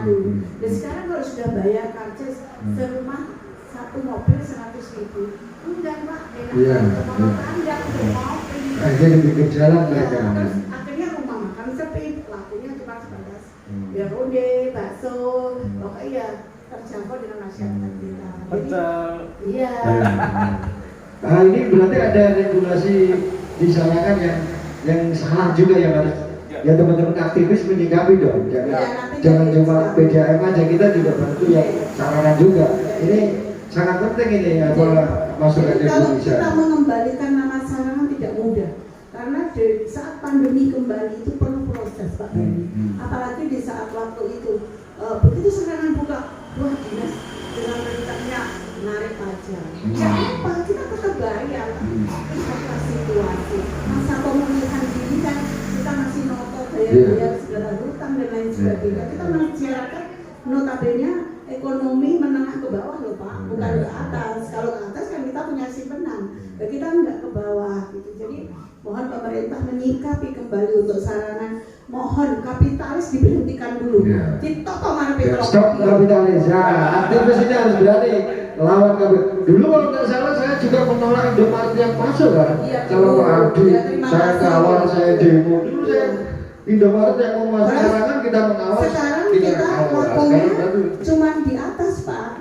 Dan sekarang kalau sudah bayar karcis serumah satu mobil 100.000, enggak Pak, enak kalau Anda udah mau jadi bikin jalan mereka. Terus akhirnya rumah makan sepi, lakunya cuma sebatas ya ronde, bakso, pokoknya ya terjangkau dengan masyarakat kita. Betul. Iya. Nah, ini berarti ada regulasi di sana kan yang salah juga yang harus ya teman-teman aktivis menyikapi dong. Jangan cuma PJM aja, kita juga bantu ya sarana juga. Ini sangat penting ini apa masukan dari kalau Indonesia. kita mengembalikan nama sarana tidak mudah karena di saat pandemi kembali itu perlu proses Pak Bani. Apalagi di saat waktu itu begitu serangan buka, wah dinas dengan perintahnya narik pajak. Ya apa, kita tetap bayar. Itu situasi. Masa pemulihan diri kan kita masih noto bayar segala hutang dan lain sebagainya. Kita masyarakat notabene ekonomi menengah ke bawah loh Pak, bukan ke atas. Kalau ke atas kan kita punya simpenan, kita enggak ke bawah gitu. Jadi mohon pemerintah menyikapi kembali untuk sarana. Mohon kapitalis diberhentikan dulu. Ditokong mana Stop kapitalis. Ya, aktivis ini harus berani lawan kapitalis. Dulu kalau nggak salah saya juga menolak Indomaret yang masuk kan. Kalau Pak Ardi, saya kawal, saya demo. Dulu saya Indomaret yang mau masuk sekarang kita mengawas. Sekarang kita lakunya cuma di atas Pak.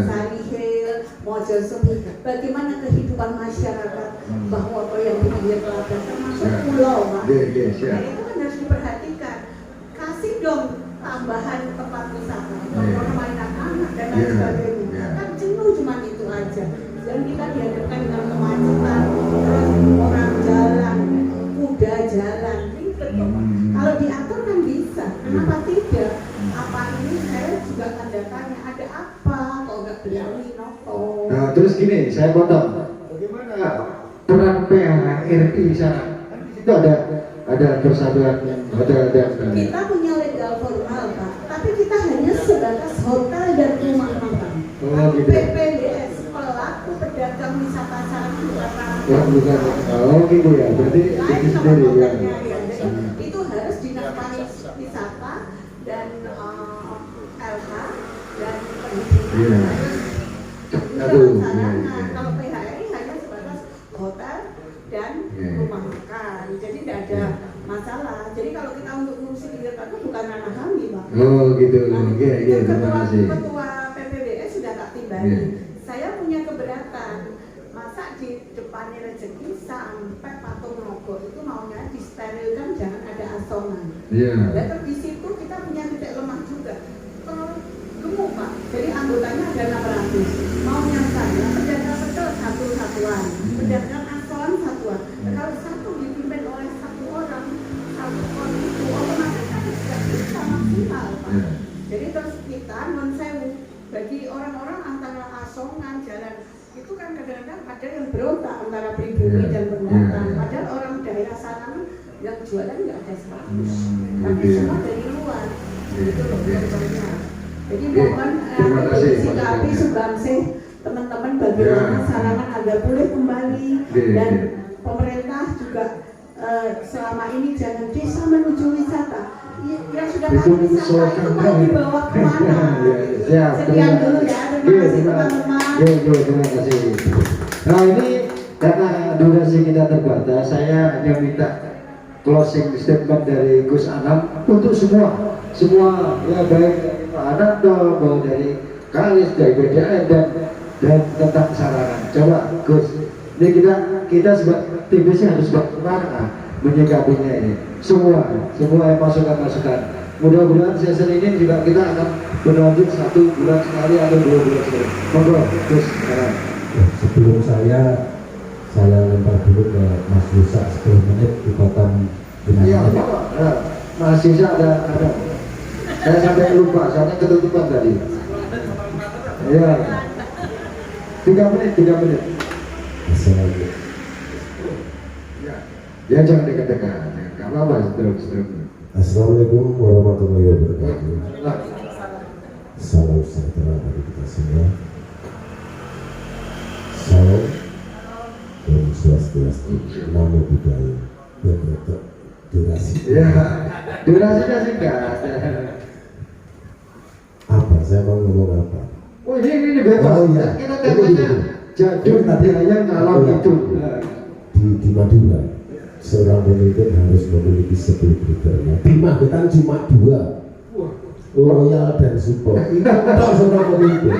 Sarihil, Mojosemi. Bagaimana kehidupan masyarakat bahwa yang pinggir telaga termasuk pulau Pak. Nah itu kan harus diperhatikan. Kasih dong tambahan tempat wisata, permainan anak dan lain sebagainya. Kan jenuh cuma itu aja. Dan kita dihadapkan dengan kemacetan, terus orang jalan, kuda jalan, ribet. Kalau diatur kan bisa. Kenapa tidak? Apa ini saya juga tanda tanya. Ada apa? Kok nggak berani noto? Nah terus gini, saya potong. Bagaimana peran PHRI di sana? Itu ada persatuan hotel dan kita punya legal formal Pak, tapi kita hanya sebatas hotel dan rumah makan. Gitu. PPDS pelaku pedagang wisata sarana bukan. Oh gitu ya, berarti itu sendiri ya. Itu harus dinas pariwisata dan LH dan pendidikan. Kalau PHRI hanya sebatas hotel dan rumah makan, jadi tidak ada masalah. Jadi kalau kita untuk ngurusi kegiatan bukan ranah kami Pak. Oh gitu. Ketua PPBS sudah tak timbali. Saya punya keberatan. Masa di depannya rezeki sampai patung rogo itu maunya disterilkan, jangan ada asongan. Dan di situ kita punya titik lemah juga. Gemuk Pak. Jadi anggotanya ada 600. Maunya saya pedagang betul satu satuan, pedagang asongan satuan. Kalau satu dipimpin oleh satu orang itu otomatis kan tidak bisa maksimal Pak. Jadi terus kita non-sewu bagi orang-orang antara asongan jalan itu kan kadang-kadang ada yang berontak antara pribumi dan pendatang. Padahal orang daerah sana yang jualan nggak ada 100, tapi semua dari luar. Itu loh contohnya. Jadi mohon sikapi Sumbangsi teman-teman bagaimana sarangan agar boleh kembali dan pemerintah juga selama ini jangan desa menuju wisata. Yang sudah pasti wisata itu mau dibawa kemana? Sekian dulu ya, terima kasih teman-teman. Terima kasih. Nah ini karena durasi kita terbatas, saya hanya minta closing statement dari Gus Anam untuk semua ya, baik dari Pak Ananto, baik dari Kalis, dari BDN dan tentang sarana. Coba Gus, ini kita sebagai aktivisnya harus bagaimana menyikapinya ini. Semua yang masukan. Mudah-mudahan sesi ini juga kita akan berlanjut 1 bulan sekali atau 2 bulan sekali. Monggo Gus. Sebelum saya lempar dulu ke Mas Yusa 10 menit dipotong dengan iya, Mas Yusa ada. Saya sampai lupa, soalnya ketutupan tadi. Iya. 3 menit. Assalamualaikum. Ya jangan dekat-dekat. Gak apa-apa, terus. Assalamualaikum warahmatullahi wabarakatuh. Salam sejahtera bagi kita semua. Salam dan swastiastu, namo buddhaya. Dan durasi. Ya, durasinya singkat. saya mau ngomong apa. Oh ini bebas. Oh iya. Kita temanya jadul tadi yang kalau itu. Di Madura seorang pemimpin harus memiliki 10 kriteria. Di Magetan cuma 2, loyal dan support. Itu seorang pemimpin.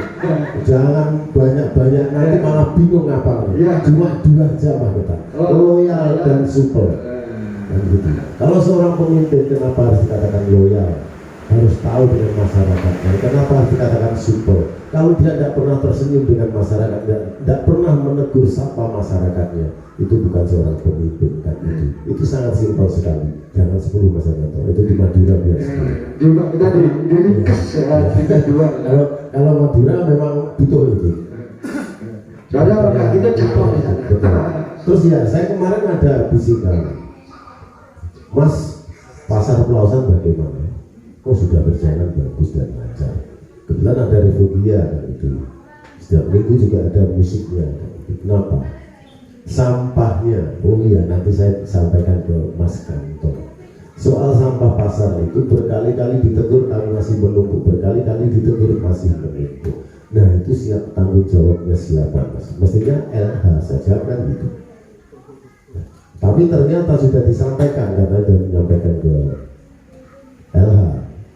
Jangan banyak-banyak, nanti malah bingung apa. Cuma 2 aja Magetan, loyal dan support. Dan gitu. Kalau seorang pemimpin, kenapa harus dikatakan loyal? Harus tahu dengan masyarakatnya. Kenapa harus dikatakan support? Kalau dia tidak pernah tersenyum dengan masyarakat, tidak pernah menegur sapa masyarakatnya, itu bukan seorang pemimpin kan itu sangat simpel sekali. Jangan 10 Mas Ananto, itu di Madura biasa. Juga kita di Ringkes kita 2. Kalau Madura memang butuh itu. Soalnya orang kita jatuh di sana. Betul. Terus ya, saya kemarin ada bisikan, Mas, pasar Pelausan bagaimana? Kok sudah berjalan bagus dan lancar. Kebetulan ada Revogia kan itu. Setiap minggu juga ada musiknya. Kenapa? Sampahnya, oh iya nanti saya sampaikan ke Mas Kantor. Soal sampah pasar itu berkali-kali ditegur, kami masih menumpuk, berkali-kali ditegur masih menumpuk. Nah itu siap tanggung jawabnya siapa Mas? Mestinya LH saja kan gitu. Nah, tapi ternyata sudah disampaikan, karena sudah menyampaikan ke LH.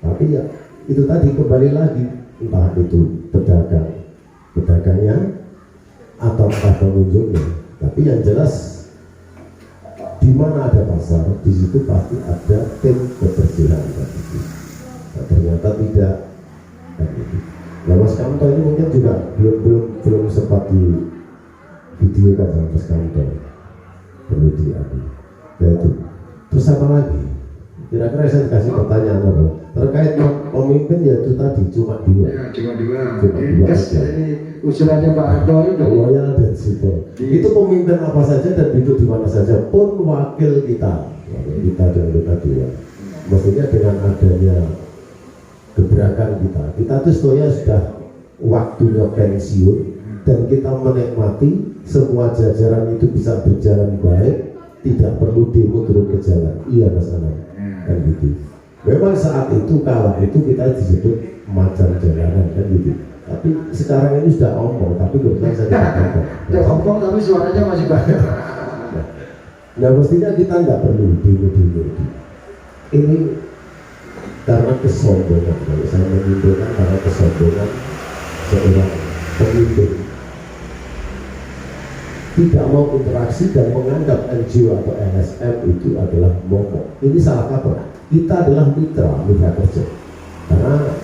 Tapi ya itu tadi kembali lagi, entah itu pedagangnya atau pengunjungnya. Tapi yang jelas di mana ada pasar, di situ pasti ada tim kebersihan. Nah, ternyata tidak. Nah, Mas Kanto ini mungkin juga belum sempat di video kan sama Mas Kanto, perlu diadu. Ya itu. Terus apa lagi? Kira-kira saya kasih pertanyaan apa? Terkait pemimpin ya itu tadi cuma 2. Ya, cuma 2. Cuma 2 aja. Ini usulannya Pak Ardo itu loyal dan support. Itu pemimpin apa saja dan duduk di mana saja pun wakil kita dan anggota dewan. Maksudnya dengan adanya gebrakan kita tuh sebetulnya sudah waktunya pensiun dan kita menikmati semua jajaran itu bisa berjalan baik, tidak perlu demo turun ke jalan. Iya Mas Anam, kan gitu. Memang saat itu kala itu kita disebut macan jalanan kan gitu. Tapi sekarang ini sudah omong, tapi kebetulan saya tidak tahu. Sudah omong tapi suaranya masih banyak. Nah mestinya kita nggak perlu demo-demo. Ini karena kesombongan, kalau saya menyimpulkan karena kesombongan seorang pemimpin tidak mau interaksi dan menganggap NGO atau LSM itu adalah momok. Ini salah kaprah. Kita adalah mitra kerja. Karena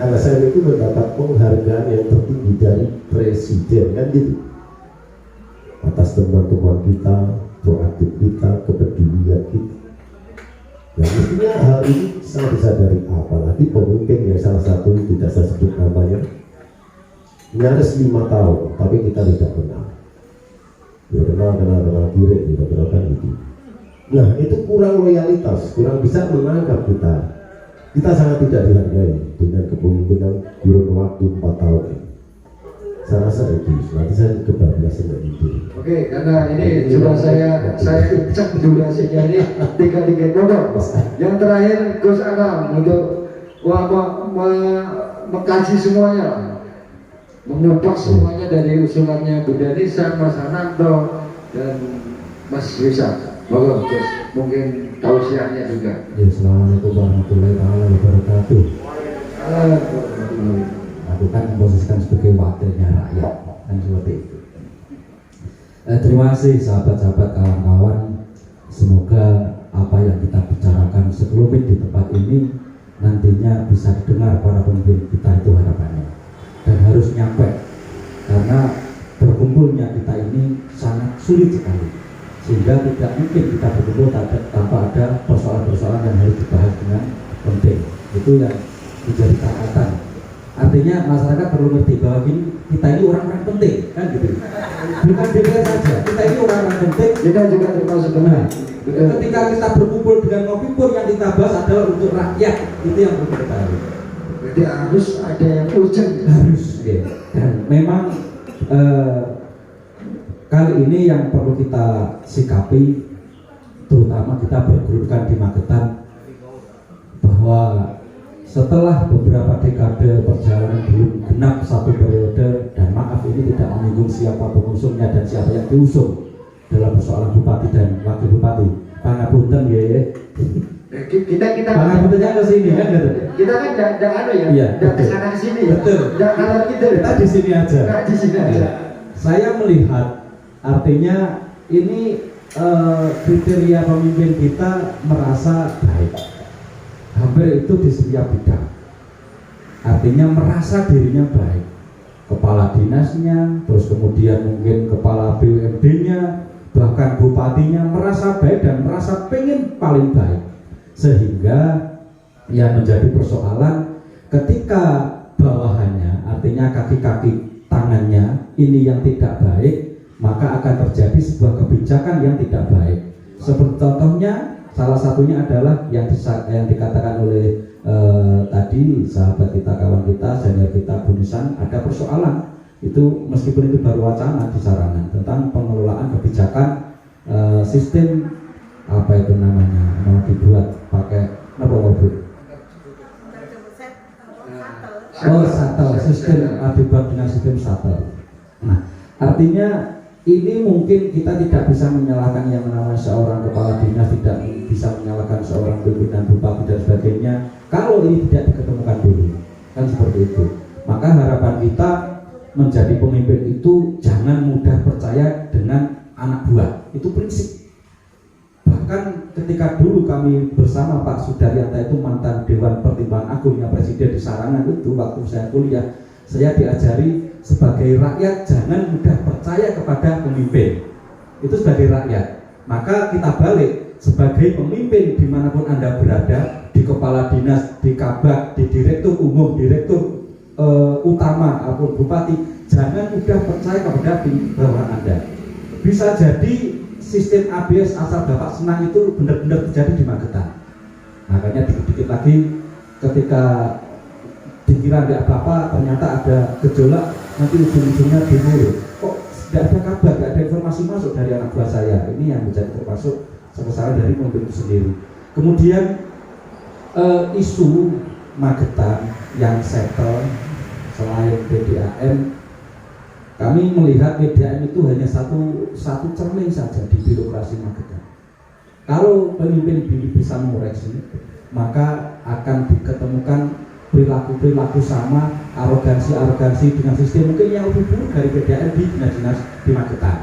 LSM itu mendapat penghargaan yang tertinggi dari presiden kan gitu. Atas teman-teman kita, proaktif kita, kepedulian kita. Nah mestinya hal ini sangat disadari, apalagi pemimpin yang salah satu tidak saya sebut namanya nyaris 5 tahun, tapi kita tidak kenal. Ya kenal kiri, tidak kan gitu. Nah itu kurang loyalitas, kurang bisa menangkap kita. Kita sangat tidak dihargai dengan kepemimpinan kurun waktu 4 tahun ini. Saya rasa itu, nanti saya kebablasan dan itu. Oke, karena ini sudah saya cek durasinya ini 3 nomor. Yang terakhir Gus Anam untuk mengkaji semuanya, mengupas semuanya dari usulannya Bunda Nisa, Mas Ananto dan Mas Yusa. Moga Gus, mungkin tausiahnya juga. Ya, assalamualaikum warahmatullahi wabarakatuh. Aku kan memposisikan sebagai wakilnya rakyat kan seperti itu. Terima kasih sahabat-sahabat, kawan-kawan. Semoga apa yang kita bicarakan sekelumit di tempat ini nantinya bisa didengar para pemimpin kita, itu harapannya, dan harus nyampe, karena berkumpulnya kita ini sangat sulit sekali, sehingga tidak mungkin kita berkumpul tanpa ada persoalan-persoalan yang harus dibahas dengan penting. Itu yang menjadi catatan. Artinya masyarakat perlu ngerti bahwa kita ini orang-orang penting, kan gitu. Bukan DPR saja, kita ini orang-orang penting. Kita juga termasuk benar. Ketika kita berkumpul dengan Ngopipur, yang kita bahas adalah untuk rakyat, itu yang perlu kita tahu. Jadi harus ada yang urgent, harus. Ya. Dan memang kali ini yang perlu kita sikapi, terutama kita berkerutan di Magetan, bahwa setelah beberapa dekade perjalanan belum genap satu periode, dan maaf ini tidak menyinggung siapa pengusungnya dan siapa yang diusung dalam persoalan bupati dan wakil bupati. Pangapunten ya. Kita Pangapuntennya ke sini kan gitu. Kita kan enggak ada ya. Iya, Enggak betul. kesana sini. Betul. Enggak kalah kita. Kita di sini aja. Enggak di sini aja. Ya. Saya melihat artinya ini kriteria pemimpin kita merasa baik. Hampir itu di setiap bidang. Artinya merasa dirinya baik. Kepala dinasnya, terus kemudian mungkin kepala BUMD-nya, bahkan bupatinya merasa baik dan merasa pengen paling baik. Sehingga yang menjadi persoalan ketika bawahannya, artinya kaki-kaki tangannya ini yang tidak baik, maka akan terjadi sebuah kebijakan yang tidak baik. Seperti contohnya, salah satunya adalah yang dikatakan oleh tadi sahabat kita, kawan kita, senior kita Bunisan, ada persoalan itu meskipun itu baru wacana di Sarangan tentang pengelolaan kebijakan sistem apa itu namanya mau dibuat pakai apa mobil shuttle, sistem dibuat dengan sistem shuttle. Nah, artinya ini mungkin kita tidak bisa menyalahkan yang namanya seorang kepala dinas, tidak bisa menyalahkan seorang pimpinan bupati dan sebagainya kalau ini tidak diketemukan dulu, kan seperti itu. Maka harapan kita menjadi pemimpin itu jangan mudah percaya dengan anak buah, itu prinsip. Bahkan ketika dulu kami bersama Pak Sudaryanto, itu mantan Dewan Pertimbangan Agungnya Presiden di Sarangan, itu waktu saya kuliah, saya diajari sebagai rakyat jangan mudah percaya kepada pemimpin. Itu sebagai rakyat. Maka kita balik sebagai pemimpin dimanapun Anda berada, di kepala dinas, di kabak, di direktur umum, direktur utama ataupun bupati, jangan mudah percaya kepada bawahan Anda. Bisa jadi sistem ABS asal Bapak senang itu benar-benar terjadi di Magetan. Makanya dikit-dikit lagi ketika dikira ada apa-apa, ternyata ada gejolak, nanti ujung-ujungnya demo. Kok tidak ada kabar, tidak ada informasi masuk dari anak buah saya. Ini yang menjadi termasuk kesalahan dari pemimpin itu sendiri. Kemudian isu Magetan yang settle selain PDAM, kami melihat PDAM itu hanya satu cermin saja di birokrasi Magetan. Kalau pemimpin bisa mengoreksi, maka akan diketemukan perilaku sama, arogansi dengan sistem mungkin yang lebih buruk dari PDAM di dinas-dinas di Magetan.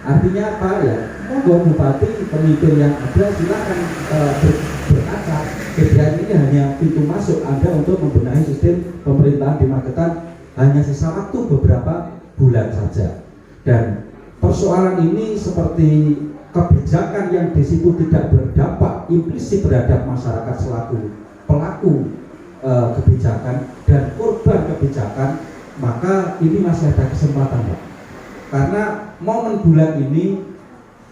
Artinya apa ya? Monggo bupati, pemimpin yang ada silakan berkaca. PDAM ini hanya pintu masuk Anda untuk membenahi sistem pemerintahan di Magetan, hanya sisa waktu beberapa bulan saja. Dan persoalan ini seperti kebijakan yang di situ tidak berdampak implisit terhadap masyarakat selaku pelaku kebijakan dan korban kebijakan, maka ini masih ada kesempatan, Pak. Karena momen bulan ini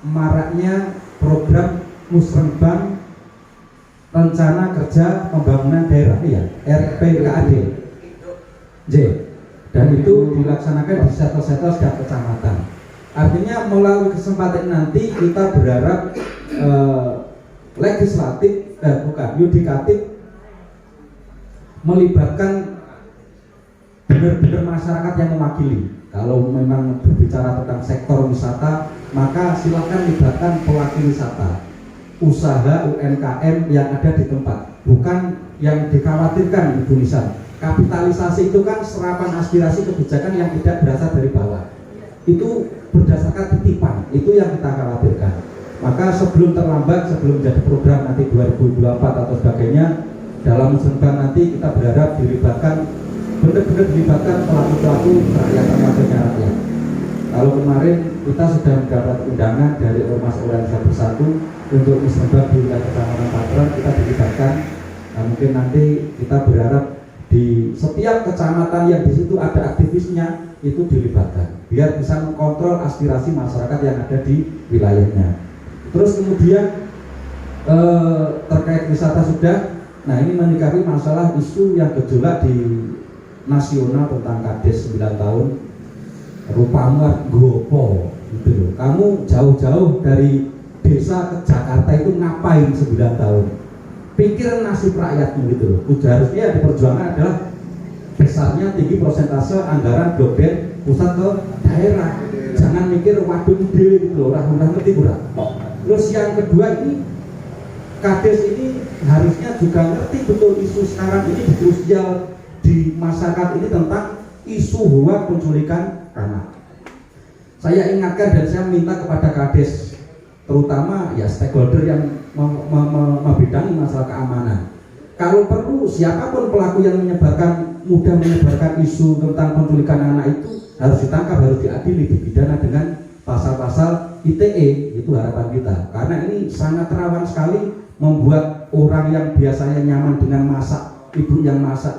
maraknya program Musrenbang Rencana Kerja Pembangunan Daerah ya, RPKAD. Dan itu dilaksanakan di setel-setel setiap kecamatan. Artinya melalui kesempatan nanti kita berharap legislatif, yudikatif melibatkan benar-benar masyarakat yang mewakili. Kalau memang berbicara tentang sektor wisata, maka silakan libatkan pelaku wisata, usaha UMKM yang ada di tempat, bukan yang dikhawatirkan Ibu Nisan. Kapitalisasi itu kan serapan aspirasi kebijakan yang tidak berasal dari bawah. Itu berdasarkan titipan, itu yang kita khawatirkan. Maka sebelum terlambat, sebelum menjadi program nanti 2024 atau sebagainya, dalam Musrenbang nanti kita berharap dilibatkan, benar-benar dilibatkan pelaku-pelaku rakyat, wakilnya rakyat. Kalau kemarin kita sudah mendapat undangan dari ormas organisasi bersatu untuk Musrenbang di wilayah Kecamatan Patron, kita dilibatkan. Nah, mungkin nanti kita berharap di setiap kecamatan yang di situ ada aktivisnya itu dilibatkan, biar bisa mengkontrol aspirasi masyarakat yang ada di wilayahnya. Terus kemudian terkait wisata sudah. Nah, ini menyikapi masalah isu yang gejolak di nasional tentang Kades 9 tahun. Rupamu gopo gitu loh. Kamu jauh-jauh dari desa ke Jakarta itu ngapain 9 tahun? pikir nasib rakyatmu gitu loh. Harusnya yang diperjuangkan adalah besarnya tinggi persentase anggaran blok B pusat ke daerah. Jangan mikir waduh ide gitu loh, orang ngerti kurang. Terus yang kedua ini Kades ini harusnya juga ngerti betul isu sekarang ini di sosial di masyarakat ini tentang isu hoak penculikan anak. Saya ingatkan dan saya minta kepada Kades, terutama ya stakeholder yang membidangi masalah keamanan. Kalau perlu siapapun pelaku yang mudah menyebarkan isu tentang penculikan anak itu harus ditangkap, harus diadili, dipidana dengan pasal-pasal ITE. Itu harapan kita, karena ini sangat rawan sekali membuat orang yang biasanya nyaman dengan masak, ibu yang masak,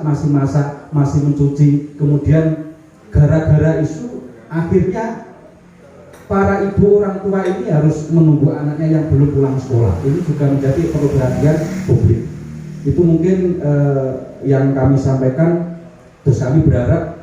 masih mencuci, kemudian gara-gara isu akhirnya para ibu orang tua ini harus menunggu anaknya yang belum pulang sekolah. Ini juga menjadi perlu perhatian publik. Itu mungkin yang kami sampaikan. Terus kami berharap